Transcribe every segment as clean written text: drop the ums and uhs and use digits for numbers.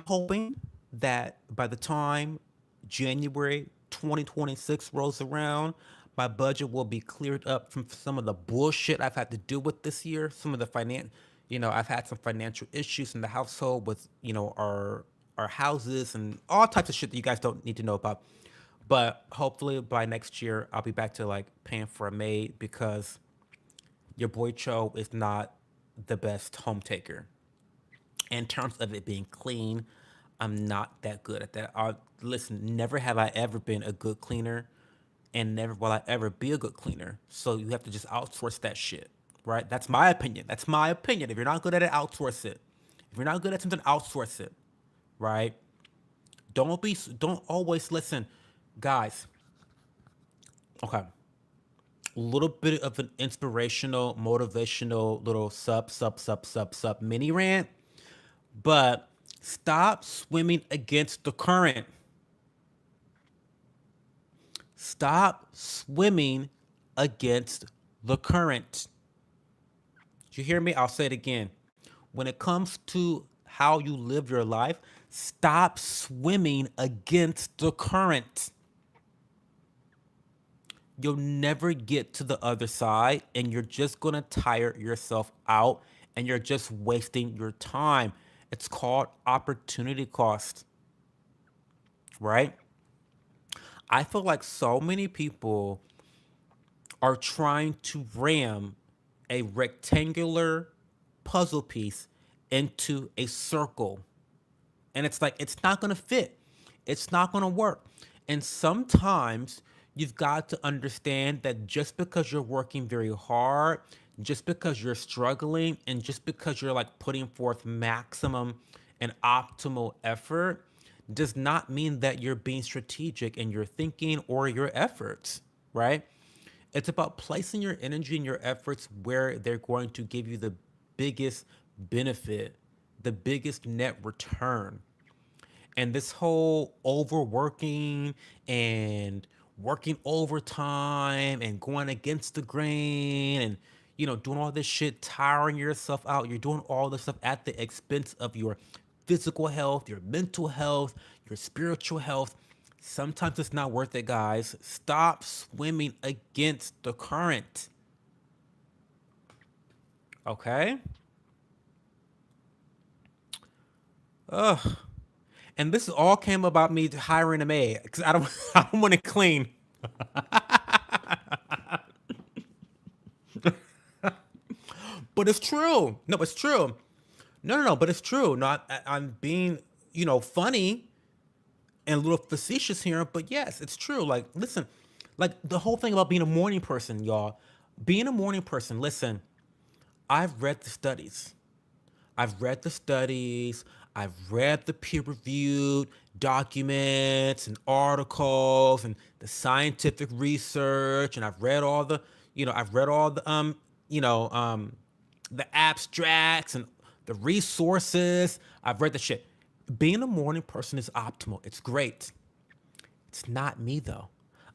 hoping that by the time January 2026 rolls around, my budget will be cleared up from some of the bullshit I've had to deal with this year. Some of the I've had some financial issues in the household with, our houses and all types of shit that you guys don't need to know about. But hopefully by next year, I'll be back to like paying for a maid because your boy Cho is not the best home taker. In terms of it being clean, I'm not that good at that. Listen, never have I ever been a good cleaner, and never will I ever be a good cleaner. So you have to just outsource that shit, right? That's my opinion. That's my opinion. If you're not good at it, outsource it. If you're not good at something, outsource it, right? Don't always listen, guys. Okay, a little bit of an inspirational, motivational little sub mini rant, but stop swimming against the current. Stop swimming against the current. Did you hear me? I'll say it again. When it comes to how you live your life, stop swimming against the current. You'll never get to the other side and you're just going to tire yourself out and you're just wasting your time. It's called opportunity cost, right? I feel like so many people are trying to ram a rectangular puzzle piece into a circle. And it's like, it's not going to fit. It's not going to work. And sometimes you've got to understand that just because you're working very hard, just because you're struggling, and just because you're like putting forth maximum and optimal effort, does not mean that you're being strategic in your thinking or your efforts, right? It's about placing your energy and your efforts where they're going to give you the biggest benefit, the biggest net return. And this whole overworking and working overtime and going against the grain and doing all this shit, tiring yourself out. You're doing all this stuff at the expense of your physical health, your mental health, your spiritual health. Sometimes it's not worth it, guys. Stop swimming against the current. Okay? Ugh. And this all came about me hiring a maid because I don't I don't want to clean. But it's true. No, it's true. No. But it's true. I'm being funny and a little facetious here, but yes, it's true. Like, listen, like the whole thing about being a morning person, y'all. Being a morning person. Listen, I've read the studies. I've read the studies, I've read the peer-reviewed documents and articles and the scientific research, and I've read all the abstracts and the resources. I've read the shit. Being a morning person is optimal. It's great. It's not me though.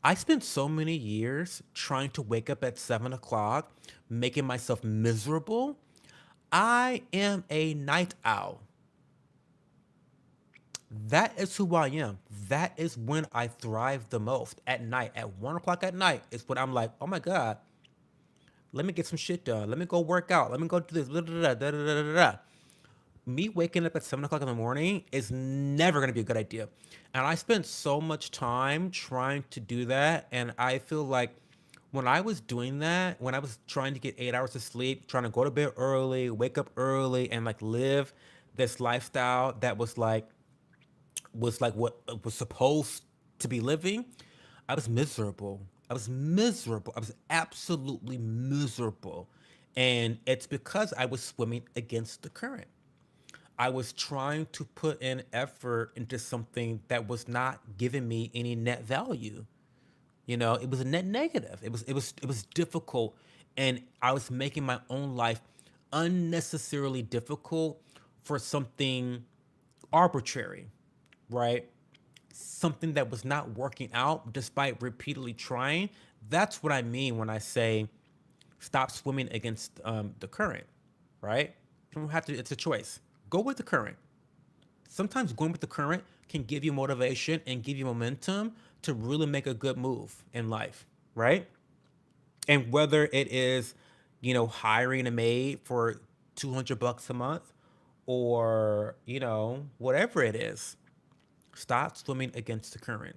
I spent so many years trying to wake up at 7 o'clock, making myself miserable. I am a night owl. That is who I am. That is when I thrive the most at night. At 1 o'clock at night is when I'm like, oh my God, let me get some shit done. Let me go work out. Let me go do this. Da, da, da, da, da, da, da, da. Me waking up at 7 o'clock in the morning is never going to be a good idea. And I spent so much time trying to do that. And I feel like when I was doing that, when I was trying to get 8 hours of sleep, trying to go to bed early, wake up early, and like live this lifestyle that was like what was supposed to be living, I was miserable. I was miserable. I was absolutely miserable. And it's because I was swimming against the current. I was trying to put in effort into something that was not giving me any net value. It was a net negative. It was difficult, and I was making my own life unnecessarily difficult for something arbitrary, right? Something that was not working out despite repeatedly trying. That's what I mean when I say stop swimming against the current, right? You don't have to. It's a choice. Go with the current. sometimes going with the current can give you motivation and give you momentum to really make a good move in life, right? And whether it is, hiring a maid for 200 bucks a month or, whatever it is, stop swimming against the current.